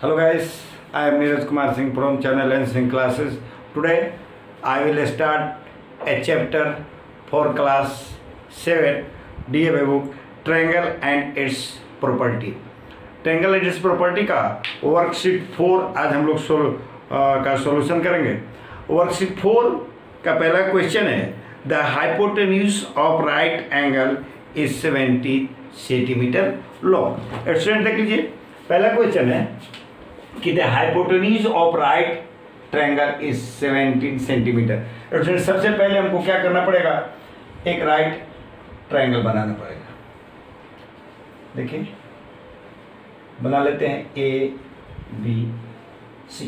Hello guys, I am Neeraj Kumar Singh from channel and Singh Classes. Today I will start a chapter for class 7 DA book Triangle and its property. Triangle and it's property का worksheet 4 आज हम लोग का solution करेंगे। Worksheet 4 का पहला question है the hypotenuse of right angle is 70 centimetre long. Student देख लीजिए, पहला क्वेश्चन है कि the hypotenuse of right triangle is 17 centimetre. Student सबसे पहले हमको क्या करना पड़ेगा, एक राइट ट्रायंगल बनाना पड़ेगा। देखिए बना लेते हैं ए बी सी।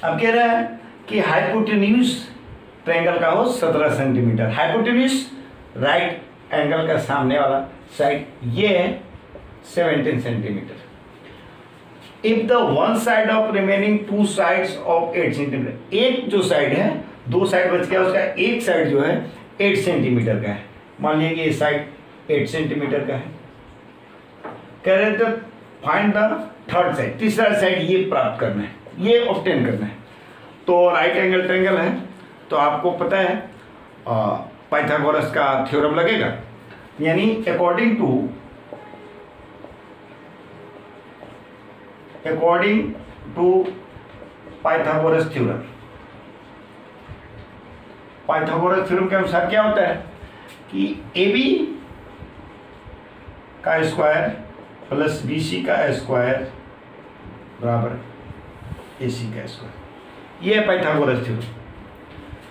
अब कह रहा है कि हाइपोटेन्यूज ट्रायंगल का हो 17 सेंटीमीटर। हाइपोटेन्यूज राइट एंगल का सामने वाला साइड ये है 17 centimetre. If the one side of remaining two sides of 8 centimetre, एक जो साइड है, दो साइड बच गया, उसका एक साइड जो है 8 सेंटीमीटर का है। मान लीजिए ये साइड 8 सेंटीमीटर का है। कह रहे थे फाइंड द थर्ड साइड, तीसरा साइड ये प्राप्त करना है, ये ऑब्टेन करना है। तो राइट एंगल ट्रायंगल है तो आपको पता है पाइथागोरस का थ्योरम लगेगा, यानी according to Pythagoras theorem. Pythagoras theorem के अनुसार क्या होता है कि ए बी का स्क्वायर प्लस बी सी का स्क्वायर बराबर ए सी का स्क्वायर, ये है पाइथागोरस थ्योरम।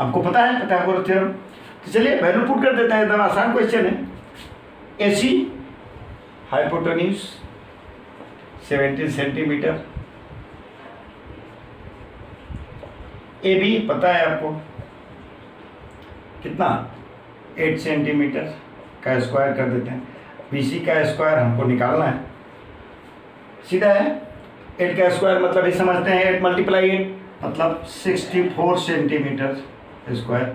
आपको पता है पाइथागोरस थ्योरम। तो चलिए वैल्यू पुट कर देते हैं, एकदम आसान क्वेश्चन है। ए सी हाइपोटेन्यूज 17 सेंटीमीटर, ए बी पता है आपको कितना 8 सेंटीमीटर का स्क्वायर कर देते हैं। BC का स्क्वायर हमको निकालना है, सीधा है 8 का स्क्वायर मतलब ये समझते हैं 8 × 8 मतलब 64 centimetre square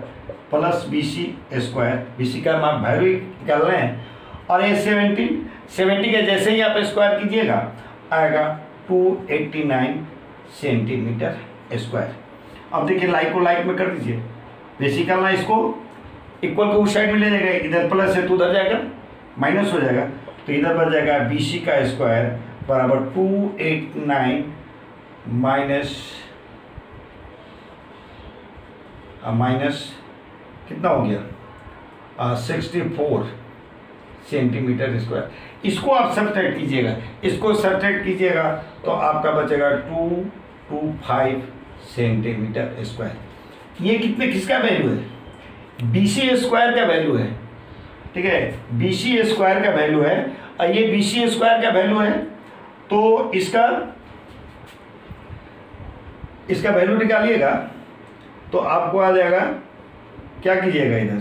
plus BC square. BC का माप वैल्यू निकालना है और ये 70 के जैसे ही आप स्क्वायर कीजिएगा आएगा 289 सेंटीमीटर स्क्वायर। अब देखिए लाइक को लाइक में कर दीजिए, बेसिकल ना इसको इक्वल को उस साइड में ले जाएगा, इधर प्लस है तो उधर जाएगा माइनस हो जाएगा, तो इधर बच जाएगा BC का स्क्वायर बराबर 289 माइनस कितना हो गया 64 सेंटीमीटर स्क्वायर। इसको आप सब्ट्रैक्ट कीजिएगा, इसको सब्ट्रैक्ट कीजिएगा तो आपका बचेगा 225 सेंटीमीटर स्क्वायर। ये किसका वैल्यू है, BC स्क्वायर का वैल्यू है, ठीक है, BC स्क्वायर का वैल्यू है और ये BC स्क्वायर का वैल्यू है। तो इसका वैल्यू निकालिएगा तो आपको आ जाएगा, क्या कीजिएगा इधर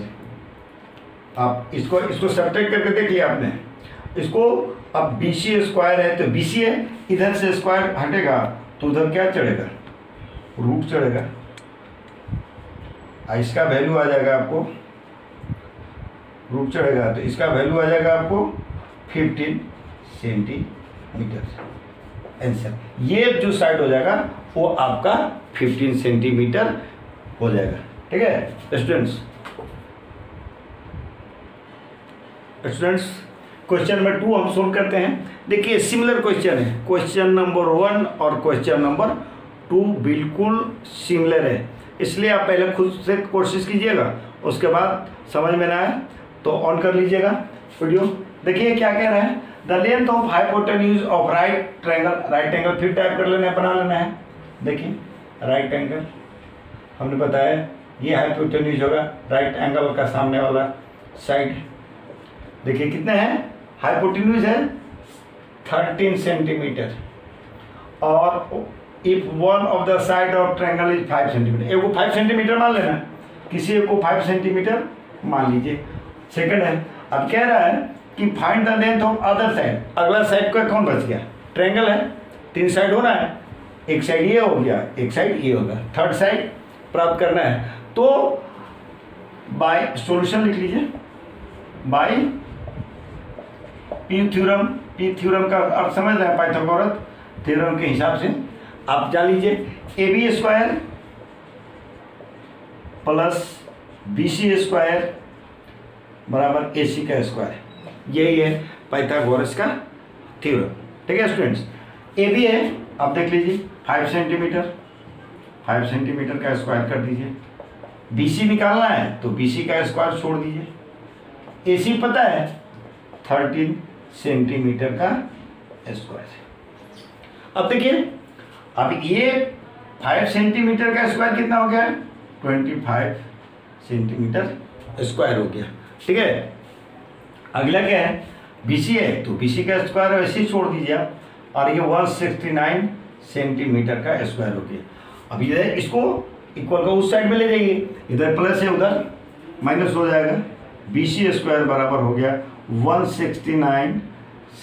आप इसको सब्ट्रैक्ट करके देख लिया आपने, इसको अब BC स्क्वायर है तो BC है, इधर से स्क्वायर हटेगा तो उधर क्या चढ़ेगा, रूट चढ़ेगा। इसका वैल्यू आ जाएगा आपको, रूट चढ़ेगा तो इसका वैल्यू आ जाएगा आपको 15 सेंटीमीटर। आंसर ये जो साइड हो जाएगा वो आपका 15 सेंटीमीटर हो जाएगा। ठीक है स्टूडेंट्स, क्वेश्चन नंबर 2 हम सोल्व करते हैं। देखिए सिमिलर क्वेश्चन है, क्वेश्चन नंबर 1 और क्वेश्चन नंबर 2 बिल्कुल सिमिलर है, इसलिए आप पहले खुद से कोशिश कीजिएगा, उसके बाद समझ में ना आए तो ऑन कर लीजिएगा वीडियो। देखिए क्या कह रहा है, the length of hypotenuse of right triangle. Right angle फिर टाइप कर लेना है, बना लेना है। देखिए राइट एंगल हमने बताया ये हाइपोटेन्यूज होगा, राइट एंगल का सामने वाला साइड। देखिए कितने हैं, हाइपोटेन्यूज है 13 सेंटीमीटर और if one of the side of triangle is 5 centimetre, एक को 5 सेंटीमीटर मान लेना, किसी एक को 5 सेंटीमीटर मान लीजिए। सेकंड है, अब कह रहा है कि find the length of other side. अगला साइड का कौन बच गया, ट्रायंगल है 3 साइड होना है, एक साइड ये हो गया, एक साइड ये होगा, थर्ड साइड प्राप्त करना है। तो बाय सॉल्यूशन लिख लीजिए, बाय पी थ्योरम का अर्थ समझ रहे हैं पाइथागोरस, थ्योरम के हिसाब से आप जान लीजिए, A B square plus B C square बराबर ए सी का स्क्वायर, यही है पाइथागोरस का थ्योरम। ठीक है स्टूडेंट्स, ए बी है, आप देख लीजिए 5 सेंटीमीटर, 5 सेंटीमीटर का स्क्वायर कर दीजिए। बी सी निकालना है तो बी सी का स्क्वायर छोड़ दीजिए। ए सी पता है 13 सेंटीमीटर का स्क्वायर है। अब देखिए, अब ये 5 सेंटीमीटर का स्क्वायर कितना हो गया है, 25 सेंटीमीटर स्क्वायर हो गया। ठीक है, अगला क्या है, बीसी है तो बीसी का स्क्वायर वैसे ही छोड़ दीजिए आप, और ये 169 सेंटीमीटर का स्क्वायर हो गया। अब इधर इसको इक्वल का उस साइड में ले जाइए, इधर प्लस है उधर माइनस हो जाएगा। बीसी स्क्वायर बराबर हो गया 169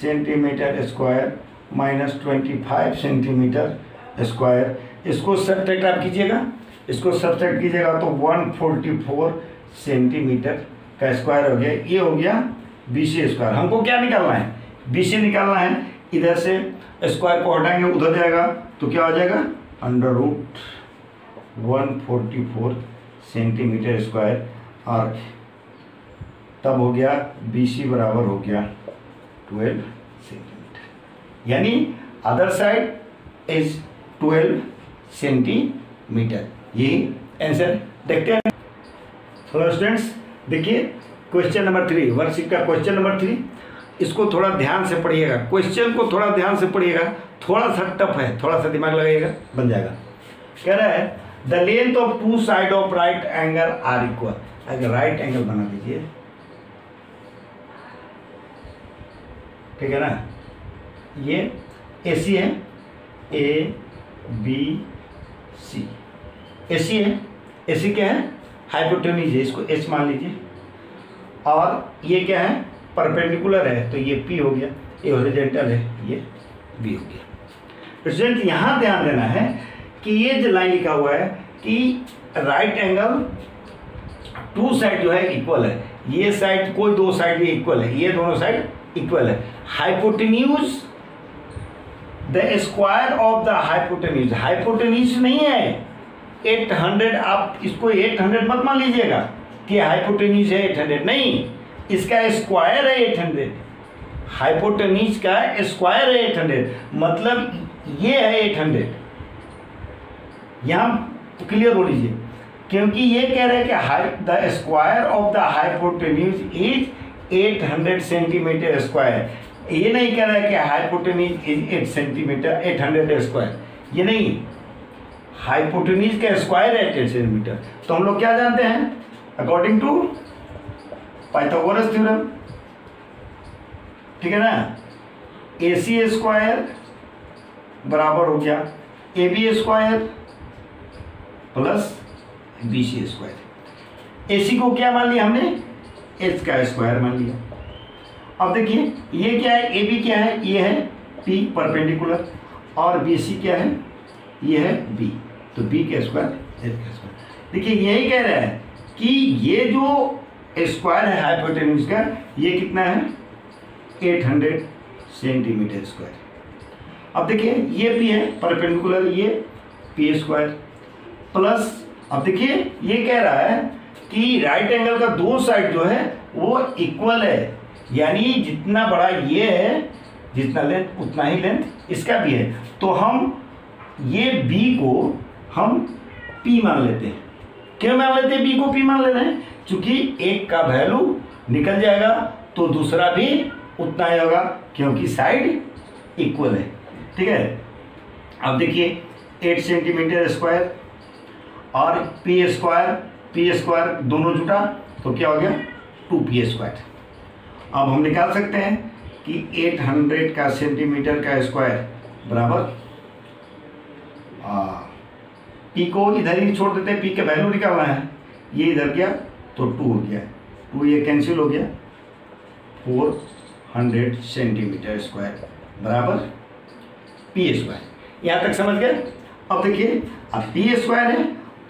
centimetre square minus 25 centimetre square. इसको सब्ट्रैक्ट आप कीजिएगा, इसको सब्ट्रैक्ट कीजिएगा तो 144 सेंटीमीटर का स्क्वायर हो गया। ये हो गया बीसी स्क्वायर। हमको क्या निकालना है, बीसी निकालना है। इधर से स्क्वायर को हटाएंगे उधर जाएगा तो क्या हो जाएगा, अंडर रूट 144 सेंटीमीटर स्क्वायर, और तब हो गया बीसी बराबर हो गया 12 सेंटीमीटर, यानी अदर साइड इज 12 सेंटीमीटर। यही आंसर। देखते हैं थोड़ा स्टूडेंट्स, देखिए क्वेश्चन नंबर 3, वर्कशीट का क्वेश्चन नंबर 3, इसको थोड़ा ध्यान से पढ़िएगा, क्वेश्चन को थोड़ा ध्यान से पढ़िएगा, थोड़ा सा टफ है, थोड़ा सा दिमाग लगाइएगा, बन जाएगा। कह रहा है the length of 2 side of right angle are equal. अगर राइट एंगल बना दीजिए, ठीक है ना, ये ए सी है, ए बी सी, ए सी है, ए सी क्या है, हाइपोटेन्यूज है, इसको एच मान लीजिए, और ये क्या है, परपेंडिकुलर है तो ये पी हो गया, ये हॉरिजॉन्टल है, ये बी हो गया। स्टूडेंट यहाँ ध्यान देना है कि ये जो लाइन लिखा हुआ है कि राइट एंगल 2 साइड जो है इक्वल है, ये साइड कोई 2 साइड भी इक्वल है, ये दोनों साइड इक्वल है। Hypotenuse the square of the hypotenuse, hypotenuse नहीं है 800, आप इसको 800 मत मान लीजिएगा कि हाइपोटेन्यूज है 800, नहीं, इसका स्क्वायर है 800, हाइपोटेन्यूज का स्क्वायर है 800, मतलब ये है 800। यहाँ क्लियर हो लीजिए, क्योंकि ये कह रहे हैं कि the square of the hypotenuse is 800 centimetre square, ये नहीं कह रहा है कि हाइपोटेन्यूज इज 8 सेंटीमीटर 800 स्क्वायर, ये नहीं, हाइपोटेन्यूज का स्क्वायर है 10 सेंटीमीटर। तो हम लोग क्या जानते हैं, अकॉर्डिंग टू पाइथागोरस थ्योरम, ठीक है ना, ए सी स्क्वायर बराबर हो गया A B square plus B C square. A C को क्या मान लिया हमने, एच का स्क्वायर मान लिया। अब देखिए ये क्या है, ए बी क्या है, ये है पी परपेंडिकुलर, और बी सी क्या है, ये है बी, तो बी का स्क्वायर एच का स्क्वायर। देखिए यही कह रहा है कि ये जो स्क्वायर है हाइपोटेन्यूज का, ये कितना है 800 सेंटीमीटर स्क्वायर। अब देखिए ये पी है परपेंडिकुलर, ये पी स्क्वायर प्लस, अब देखिए ये कह रहा है कि राइट एंगल का 2 साइड जो है वो इक्वल है, यानी जितना बड़ा ये है, जितना लेंथ उतना ही लेंथ इसका भी है। तो हम ये बी को हम पी मान लेते हैं। क्यों मान लेते हैं बी को पी मान लेते हैं, क्योंकि एक का वैल्यू निकल जाएगा तो दूसरा भी उतना ही होगा, क्योंकि साइड इक्वल है। ठीक है, अब देखिए 8 सेंटीमीटर स्क्वायर और पी स्क्वायर दोनों जुटा तो क्या हो गया 2p स्क्वायर। अब हम निकाल सकते हैं कि 800 का सेंटीमीटर का स्क्वायर बराबर, पी को इधर ही छोड़ देते हैं, पी का वैल्यू निकालना है, ये इधर गया तो 2 हो गया, 2 ये कैंसिल हो गया, 400 सेंटीमीटर स्क्वायर बराबर पी स्क्वायर। यहाँ तक समझ गए। अब देखिए अब पी स्क्वायर है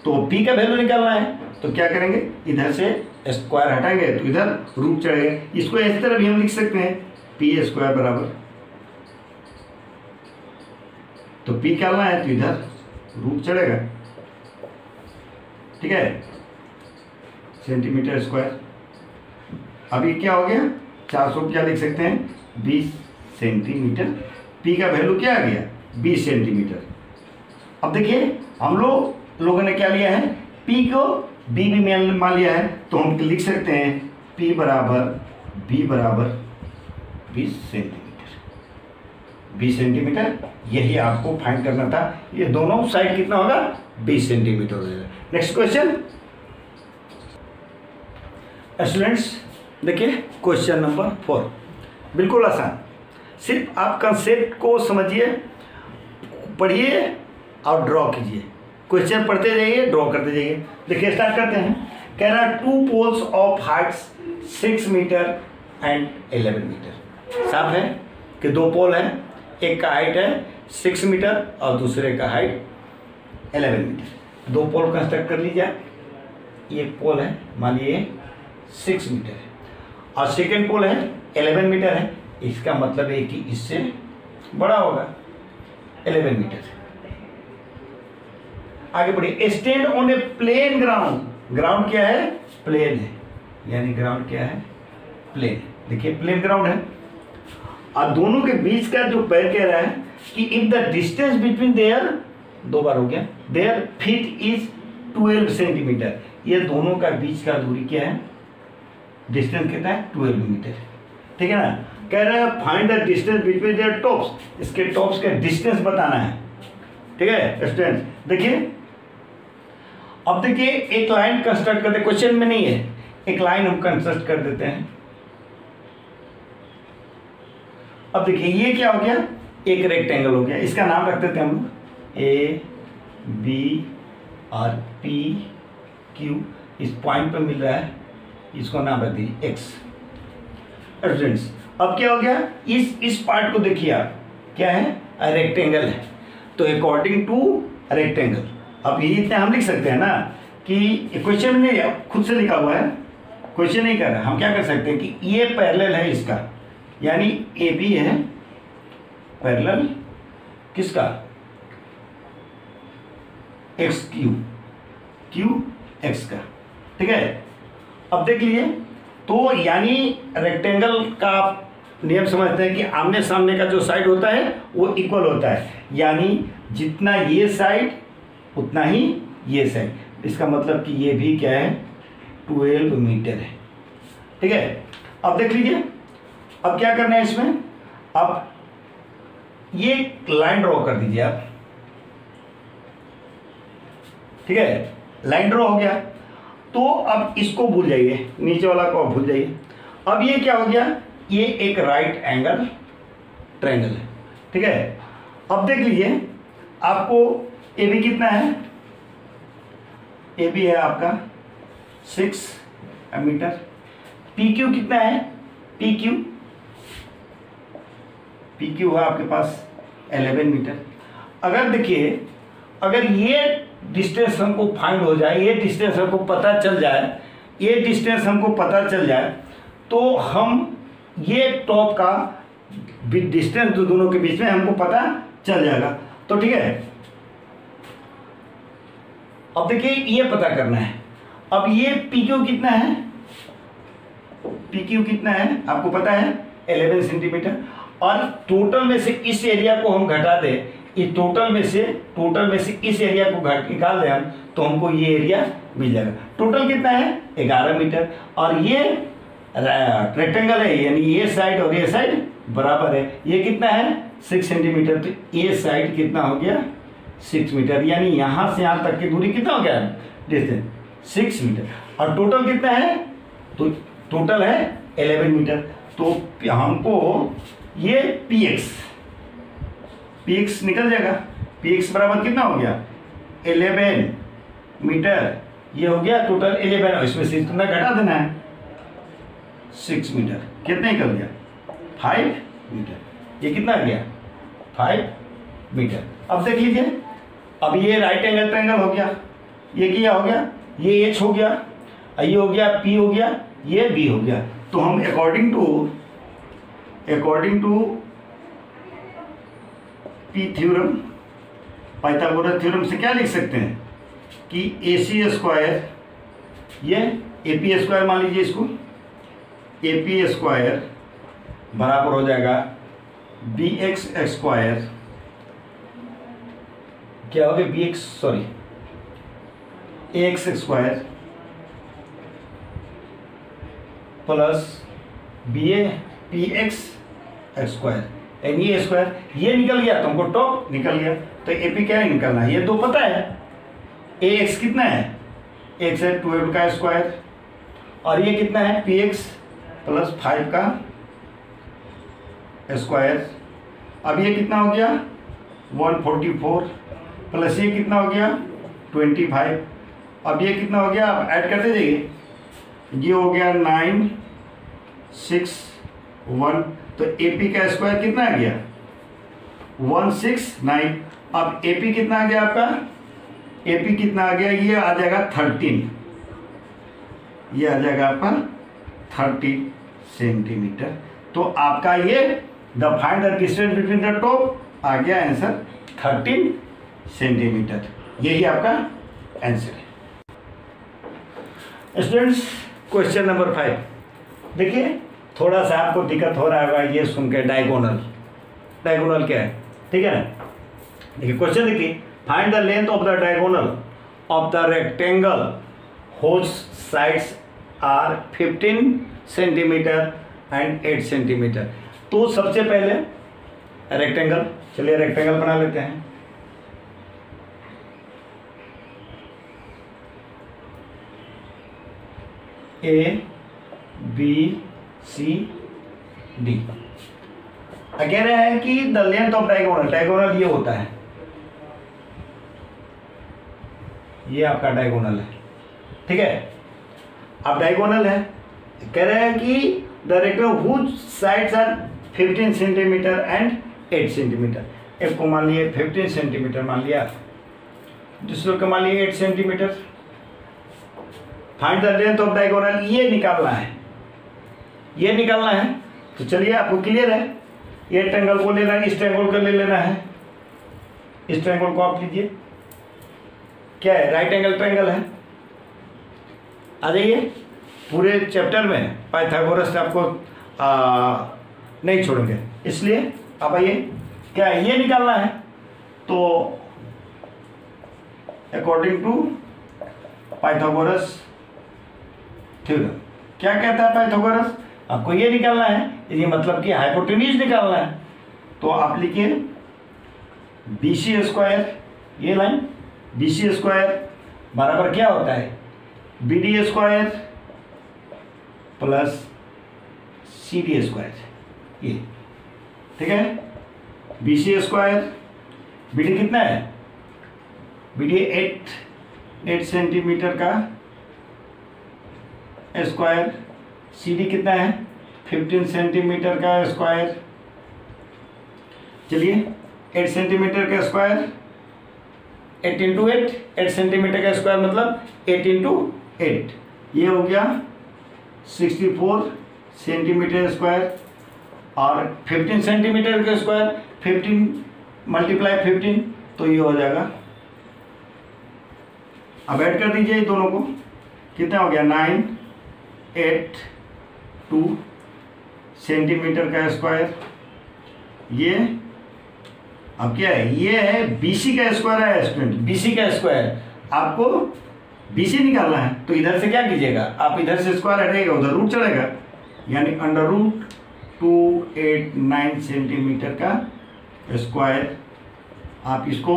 तो पी का वैल्यू निकालना है, तो क्या करेंगे, इधर से स्क्वायर हटाएंगे तो इधर रूट चढ़ेगा। इसको इस तरह भी हम लिख सकते हैं, पी स्क्वायर बराबर तो पी निकालना है तो इधर रूट चढ़ेगा, ठीक है, सेंटीमीटर स्क्वायर। अब ये क्या हो गया, 400 क्या लिख सकते हैं, 20 सेंटीमीटर। पी का वैल्यू क्या आ गया, 20 सेंटीमीटर। अब देखिए हम लोगों ने क्या लिया है, पी को बी भी मान लिया है, तो हम लिख सकते हैं पी बराबर बी बराबर 20 सेंटीमीटर। 20 सेंटीमीटर यही आपको फाइंड करना था। ये दोनों साइड कितना होगा, 20 सेंटीमीटर हो जाएगा। नेक्स्ट क्वेश्चन स्टूडेंट्स, देखिए क्वेश्चन नंबर 4 बिल्कुल आसान। सिर्फ आप कंसेप्ट को समझिए, पढ़िए और ड्रॉ कीजिए। क्वेश्चन पढ़ते जाइए, ड्रॉ करते जाइए। देखिए स्टार्ट करते हैं। कह रहा है 2 poles of heights 6 metre and 11 metre. साफ है कि 2 पोल हैं, एक का हाइट है 6 मीटर और दूसरे का हाइट 11 मीटर। 2 पोल कंस्ट्रक्ट कर लीजिए। एक पोल है मान लीजिए 6 मीटर है और सेकेंड पोल है 11 मीटर है। इसका मतलब है कि इससे बड़ा होगा 11 मीटर। आगे बढ़िए। Stand on a plane ground. Ground क्या है, प्लेन है, यानी ग्राउंड क्या है, प्लेन। देखिए प्लेन ग्राउंड है और दोनों के बीच का जो पैर कह रहा है कि if the distance between their, 2 बार हो गया, देयर फीट इज 12 सेंटीमीटर। ये दोनों का बीच का दूरी क्या है, डिस्टेंस कितना है, 12 मीटर, ठीक है ना। कह रहा है find the distance between their tops. इसके टॉप्स का डिस्टेंस बताना है, ठीक है स्टूडेंट। देखिए अब देखिए एक लाइन कंस्ट्रक्ट करते, क्वेश्चन में नहीं है, एक लाइन हम कंस्ट्रक्ट कर देते हैं। अब देखिए ये क्या हो गया, एक रेक्टेंगल हो गया। इसका नाम रख देते हैं हम ए बी और पी क्यू। इस पॉइंट पे मिल रहा है, इसको नाम रख दीजिए एक्स। स्टूडेंट्स अब क्या हो गया, इस पार्ट को देखिए आप, क्या है, रेक्टेंगल है, तो अकॉर्डिंग टू रेक्टेंगल। अब ये इतना हम लिख सकते हैं ना कि क्वेश्चन में खुद से लिखा हुआ है, क्वेश्चन नहीं कर रहा, हम क्या कर सकते हैं कि ये पैरेलल है इसका, यानी ए बी है पैरेलल किसका, एक्स क्यू, क्यू एक्स का, ठीक है। अब देख लीजिए, तो यानी रेक्टेंगल का नियम समझते हैं कि आमने सामने का जो साइड होता है वो इक्वल होता है, यानी जितना ये साइड उतना ही ये साइड। इसका मतलब कि ये भी क्या है, 12 मीटर है, ठीक है। अब देख लीजिए, अब क्या करना है इसमें, अब ये लाइन ड्रॉ कर दीजिए आप, ठीक है, लाइन ड्रॉ हो गया। तो अब इसको भूल जाइए, नीचे वाला को भूल जाइए। अब ये क्या हो गया, ये एक राइट एंगल ट्रायंगल है, ठीक है। अब देख लीजिए, आपको ए बी कितना है, ए बी है आपका 6 मीटर, पी क्यू कितना है, पी क्यू है आपके पास 11 मीटर। अगर देखिए, अगर ये डिस्टेंस हमको फाइंड हो जाए, ये डिस्टेंस हमको पता चल जाए, ये डिस्टेंस हमको पता चल जाए, तो हम ये टॉप का डिस्टेंस जो दोनों के बीच में हमको पता चल जाएगा, तो ठीक है। अब देखिए ये पता करना है। अब ये पी क्यू कितना है, पी क्यू कितना है आपको पता है 11 सेंटीमीटर, और टोटल में से इस एरिया को हम घटा दें, इस टोटल में से इस एरिया को निकाल दें हम, तो हमको ये एरिया मिल जाएगा। टोटल कितना है 11 मीटर, और ये रेक्टेंगल है, यानी ये साइड और ये साइड बराबर है। ये कितना है 6 सेंटीमीटर, तो ये साइड कितना हो गया 6 मीटर, यानी यहाँ से यहाँ तक की दूरी कितना हो गया डिस्टेंस 6 मीटर। और टोटल कितना है, तो टोटल है 11 मीटर। तो हमको ये पी एक्स निकल जाएगा। पी एक्स बराबर कितना हो गया 11 मीटर, ये हो गया टोटल 11, इसमें से कितना घटा देना है 6 मीटर, कितना निकल गया 5 मीटर। ये कितना आ गया 5 मीटर। अब देख लीजिए, अब ये राइट एंगल ट्रायंगल हो गया, ये क्या हो गया, ये एच हो गया, ये हो गया पी हो गया, ये बी हो गया। तो हम according to P theorem Pythagoras theorem से क्या लिख सकते हैं कि ए सी स्क्वायर, ये ए पी स्क्वायर मान लीजिए इसको, ए पी स्क्वायर बराबर हो जाएगा बी एक्स स्क्वायर, क्या हो गया B X, sorry A X square plus B A P X square, एन ये स्क्वायर, ये निकल गया तुमको टॉप निकल गया, तो ए पी क्या निकलना है, ये दो पता है, ए एक्स कितना है, एक्स है 12 का स्क्वायर, और ये कितना है पी एक्स प्लस 5 का स्क्वायर। अब ये कितना हो गया 144 प्लस ये कितना हो गया 25, अब ये कितना हो गया, आप ऐड करते जाइए, ये हो गया 9 6 1, तो ए पी का स्क्वायर कितना आ गया 169। अब ए पी कितना आ गया आपका, ए पी कितना आ गया, ये आ जाएगा 13, ये आ जाएगा आपका 30 सेंटीमीटर। तो आपका ये the find the distance between the top आ गया आंसर 13 सेंटीमीटर, यही आपका आंसर है। स्टूडेंट्स क्वेश्चन नंबर 5 देखिए, थोड़ा सा आपको दिक्कत हो रहा होगा ये सुन के, डायगोनल, डायगोनल क्या है, ठीक है ना। देखिए क्वेश्चन देखिए, find the length of the diagonal of the rectangle whose sides are 15 centimetre and 8 centimetre. तो सबसे पहले रेक्टेंगल, चलिए रेक्टेंगल बना लेते हैं। ए बी सी डी, कह रहे हैं कि the length of diagonal, diagonal ये होता है, ये आपका डायगोनल है, ठीक है। अब डायगोनल है, कह रहे हैं कि the rectangle whose sides are 15 centimetre and 8 centimetre. एक को मान लिए 15 सेंटीमीटर मान लिया, दूसरे को मान लिए 8 centimetre. Find the length of diagonal, ये निकालना है, ये निकालना है। तो चलिए आपको क्लियर है, ये ट्रायंगल को लेना है, इस ट्रायंगल को ले लेना है, इस ट्रायंगल को आप लीजिए, क्या है राइट एंगल ट्रायंगल है। आ जाइए, पूरे चैप्टर में पाइथागोरस से आपको नहीं छोड़ेंगे, इसलिए अब आइए, क्या है ये निकालना है। तो अकॉर्डिंग टू पाइथागोरस थ्योरम, क्या कहता है पाइथागोरस, आपको ये निकालना है, ये मतलब कि हाइपोटेन्यूज निकालना है। तो आप लिखिए बी सी स्क्वायर, ये लाइन बी सी स्क्वायर बराबर क्या होता है B D square plus C D square, ये ठीक है। B C square, B D कितना है, बी डी 8 सेंटीमीटर का स्क्वायर, सी डी कितना है 15 सेंटीमीटर का स्क्वायर। चलिए 8 सेंटीमीटर का स्क्वायर, 8 इंटू 8 सेंटीमीटर का स्क्वायर मतलब 8 इंटू 8, ये हो गया 64 सेंटीमीटर स्क्वायर। और 15 सेंटीमीटर का स्क्वायर 15 मल्टीप्लाई 15, तो ये हो जाएगा, अब ऐड कर दीजिए दोनों को, कितना हो गया 9 8 2 सेंटीमीटर का स्क्वायर। ये अब क्या है, ये है BC का स्क्वायर है स्टूडेंट, BC का स्क्वायर, आपको BC निकालना है। तो इधर से क्या कीजिएगा, आप इधर से स्क्वायर हटेगा, उधर रूट चढ़ेगा, यानी अंडर रूट 289 सेंटीमीटर का स्क्वायर। आप इसको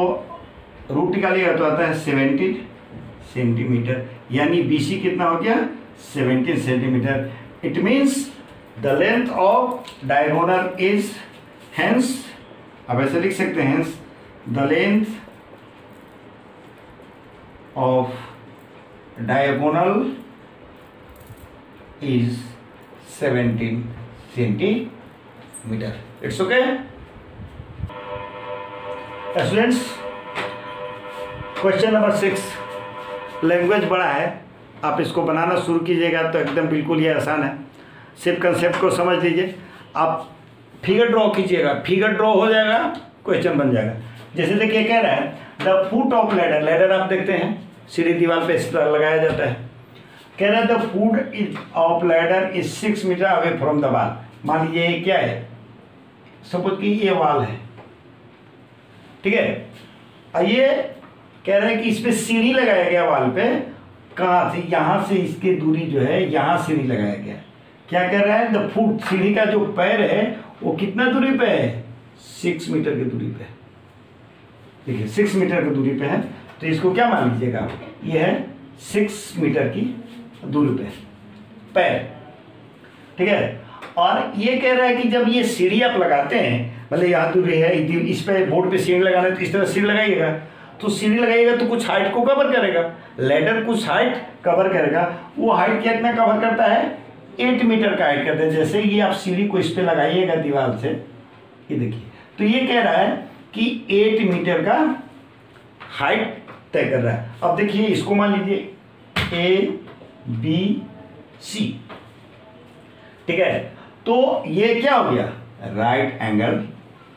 रूट निकालिएगा तो आता है 17 सेंटीमीटर, यानी BC कितना हो गया 17 centimetre. It means the length of diagonal is, hence अब ऐसे लिख सकते हैं, hence the length of diagonal is 17 centimetre. It's okay students. Question number 6, language बड़ा है, आप इसको बनाना शुरू कीजिएगा तो एकदम बिल्कुल ये आसान है। सिर्फ कंसेप्ट को समझ लीजिए, आप फिगर ड्रॉ कीजिएगा, फिगर ड्रॉ हो जाएगा, क्वेश्चन बन जाएगा। जैसे देखिए कह रहा है the foot of ladder, ladder आप देखते हैं सीढ़ी दीवार पे इस तरह लगाया जाता है। कह रहा है the foot is of ladder is 6 metre away from the wall. मान लीजिए ये क्या है, सपोज कि ये वॉल है, ठीक है। और ये कह रहे हैं कि इस पे सीढ़ी लगाया गया वॉल पे, कहाँ से, यहाँ से इसकी दूरी जो है यहाँ सीढ़ी लगाया गया। क्या कह रहा है, द फुट, सीढ़ी का जो पैर है वो कितना दूरी पे है, 6 मीटर की दूरी पे। देखिए 6 मीटर की दूरी पे है, तो इसको क्या मान लीजिएगा, ये है 6 मीटर की दूरी पे पैर, ठीक है। और ये कह रहा है कि जब ये सीढ़ी आप लगाते हैं, मतलब यहाँ दूरी है, इस पे बोर्ड पे सीढ़ी लगाना है तो इस तरह सीढ़ी लगाइएगा, तो सीढ़ी लगाइएगा तो कुछ हाइट को कवर करेगा, लैडर कुछ हाइट कवर करेगा। वो हाइट कितना कवर करता है, 8 मीटर का हाइट करता है। जैसे ये आप सीढ़ी को इस पे लगाइएगा दीवार से, ये देखिए, तो ये कह रहा है कि 8 मीटर का हाइट तय कर रहा है। अब देखिए इसको मान लीजिए ABC, ठीक है। तो ये क्या हो गया, राइट एंगल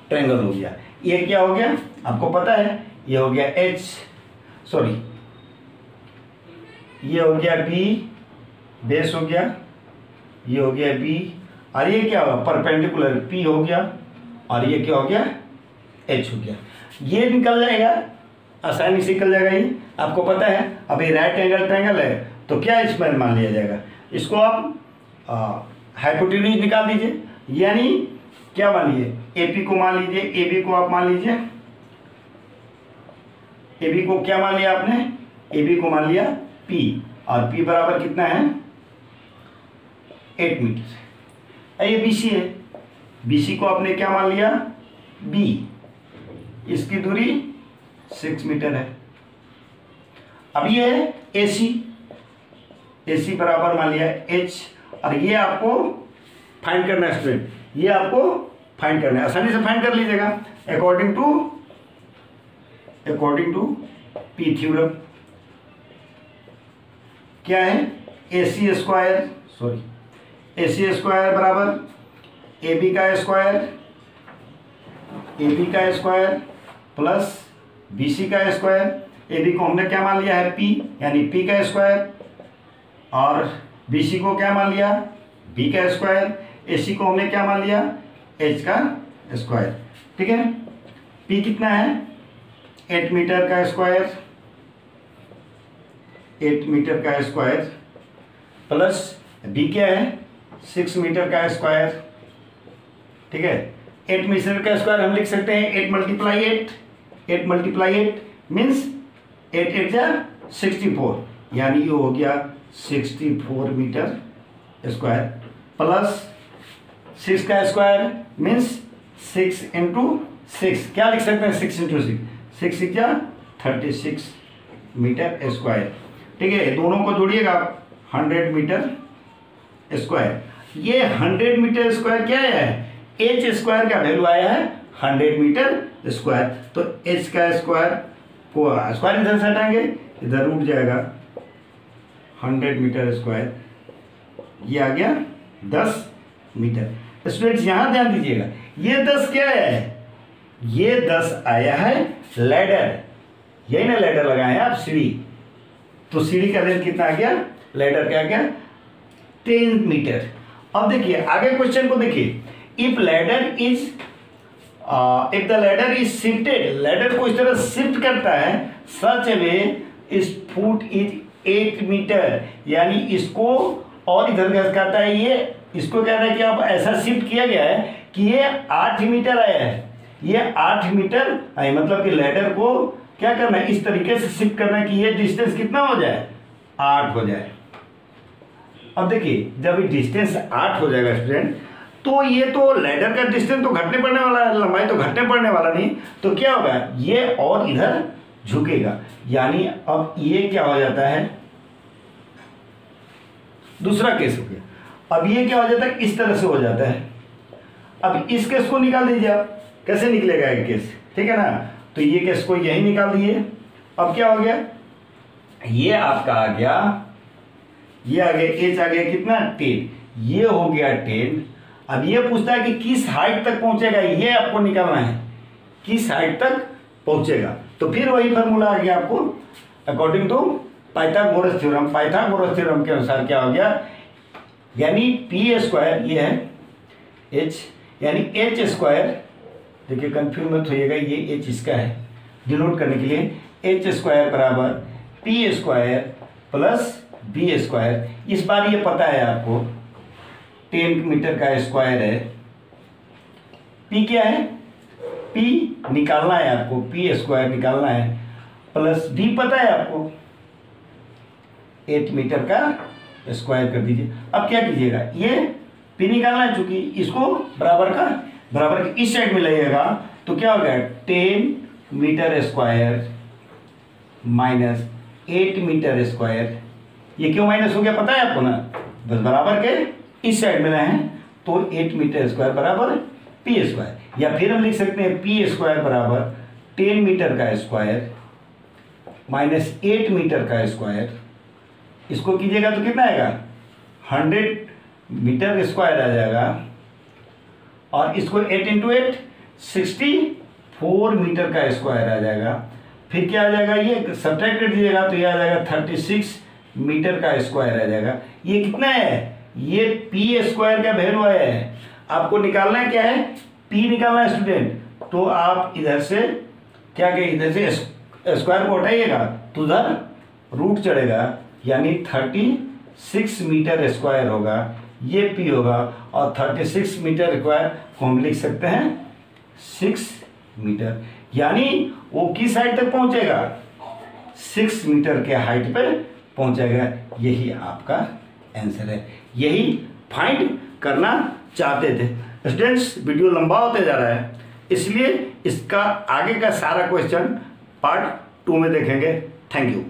ट्रायंगल हो गया। ये क्या हो गया आपको पता है, ये हो गया ये हो गया B, बेस हो गया, ये हो गया B, और ये क्या होगा, परपेंडिकुलर P हो गया, और ये क्या हो गया, H हो गया। ये निकल जाएगा, आसानी से निकल जाएगा, ये आपको पता है। अब ये राइट एंगल ट्रायंगल है तो क्या इसमें मान लिया जाएगा, इसको आप हाइपोटेन्यूज निकाल दीजिए, यानी क्या मान लीजिए, AP को मान लीजिए, AB को आप मान लीजिए, AB को क्या मान लिया आपने, AB को मान लिया P, और P बराबर कितना है, 8 मीटर। ये BC है, BC को आपने क्या मान लिया, B, इसकी दूरी 6 मीटर है। अब ये है AC बराबर मान लिया H, और ये आपको फाइंड करना है स्टूडेंट, ये आपको फाइंड करना है, आसानी से फाइंड कर लीजिएगा अकॉर्डिंग टू P थ्योरम। क्या है, AC स्क्वायर बराबर AB का स्क्वायर प्लस BC का स्क्वायर। AB को हमने क्या मान लिया है, P, यानी P का स्क्वायर, और BC को क्या मान लिया, B का स्क्वायर। AC को हमने क्या मान लिया, H का स्क्वायर, ठीक है। P कितना है, 8 मीटर का स्क्वायर, 8 मीटर का स्क्वायर, प्लस B क्या है, 6 मीटर का स्क्वायर, ठीक है। 8 मीटर का स्क्वायर हम लिख सकते हैं 8 मल्टीप्लाई 8 मीन्स 8 8 जा 64, यानी ये हो गया 64 मीटर स्क्वायर, प्लस 6 का स्क्वायर मीन्स 6 इंटू 6, क्या लिख सकते हैं, 6 इंटू 6, 6 क्या 36 मीटर स्क्वायर, ठीक है। दोनों को जोड़िएगा 100 मीटर स्क्वायर। ये 100 मीटर स्क्वायर क्या है, H स्क्वायर का वैल्यू आया है 100 मीटर स्क्वायर, तो H का स्क्वायर को स्क्वायर इधर से हटाएंगे, इधर उठ जाएगा 100 मीटर स्क्वायर, ये आ गया 10 मीटर। स्टूडेंट्स यहाँ ध्यान दीजिएगा, ये 10 क्या है, ये 10 आया है लैडर, यही ना लैडर लगाए हैं आप, सीढ़ी, तो सीढ़ी का लेंथ कितना आ गया, लैडर क्या आ गया 10 मीटर। अब देखिए आगे क्वेश्चन को देखिए, if the ladder is shifted, ladder को इस तरह शिफ्ट करता है, सच वे इस फुट इज 8 मीटर, यानी इसको और इधर करता है, ये इसको कह रहा है कि अब ऐसा शिफ्ट किया गया है कि ये 8 मीटर आया है, ये 8 मीटर आए, मतलब कि लैडर को क्या करना है, इस तरीके से शिफ्ट करना है कि ये डिस्टेंस कितना हो जाए, 8 हो जाए। अब देखिए जब ये डिस्टेंस 8 हो जाएगा स्टूडेंट, तो ये तो लैडर का डिस्टेंस तो घटने पड़ने वाला है, लंबाई तो घटने पड़ने वाला नहीं, तो क्या होगा, ये और इधर झुकेगा, यानी अब ये क्या हो जाता है, दूसरा केस हो गया। अब ये क्या हो जाता है, इस तरह से हो जाता है। अब इस केस को निकाल दीजिए आप, कैसे निकलेगा एक केस, ठीक है ना, तो ये केस को यही निकाल दिए। अब क्या हो गया, ये आपका आ गया, ये आ गया एच आ गया कितना 10, ये हो गया 10। अब ये पूछता है कि किस हाइट तक पहुंचेगा, ये आपको निकालना है, किस हाइट तक पहुंचेगा। तो फिर वही फार्मूला आ गया आपको according to Pythagoras theorem. Pythagoras theorem के अनुसार क्या हो गया, यानी पी स्क्वायर ये है एच, यानी एच स्क्वायर, देखिए कंफ्यूज मत होइएगा, ये एच इसका है डिनोट करने के लिए, एच स्क्वायर बराबर P square plus B square. इस बार ये पता है आपको 10 मीटर का स्क्वायर है, पी क्या है, पी निकालना है आपको, पी स्क्वायर निकालना है, प्लस बी पता है आपको 8 मीटर का स्क्वायर कर दीजिए। अब क्या कीजिएगा, ये पी निकालना है, चूंकि इसको बराबर के इस साइड में लगाइएगा तो क्या हो गया 10 metre square minus 8 metre square. ये क्यों माइनस हो गया पता है आपको ना, बस बराबर के इस साइड में लाए तो 8 मीटर स्क्वायर बराबर पी स्क्वायर, या फिर हम लिख सकते हैं पी स्क्वायर बराबर 10 मीटर का स्क्वायर माइनस 8 मीटर का स्क्वायर। इसको कीजिएगा तो कितना आएगा 100 मीटर स्क्वायर आ जाएगा, और इसको 8 इंटू 8 64 मीटर का स्क्वायर आ जाएगा। फिर क्या आ जाएगा, ये सब्ट्रैक्ट कर दीजिएगा तो ये आ जाएगा 36 मीटर का स्क्वायर आ जाएगा। ये कितना है, ये पी स्क्वायर का वैल्यू है, आपको निकालना क्या है, पी निकालना है स्टूडेंट। तो आप इधर से क्या कहें, इधर से स्क्वायर को हटाइएगा तो उधर रूट चढ़ेगा, यानी 36 मीटर स्क्वायर होगा, ये पी होगा, और 36 मीटर स्क्वायर को हम लिख सकते हैं 6 मीटर, यानी वो किस हाइट तक पहुंचेगा, 6 मीटर के हाइट पर पहुंचेगा। यही आपका आंसर है, यही फाइंड करना चाहते थे स्टूडेंट्स। वीडियो लंबा होते जा रहा है, इसलिए इसका आगे का सारा क्वेश्चन पार्ट 2 में देखेंगे। Thank you.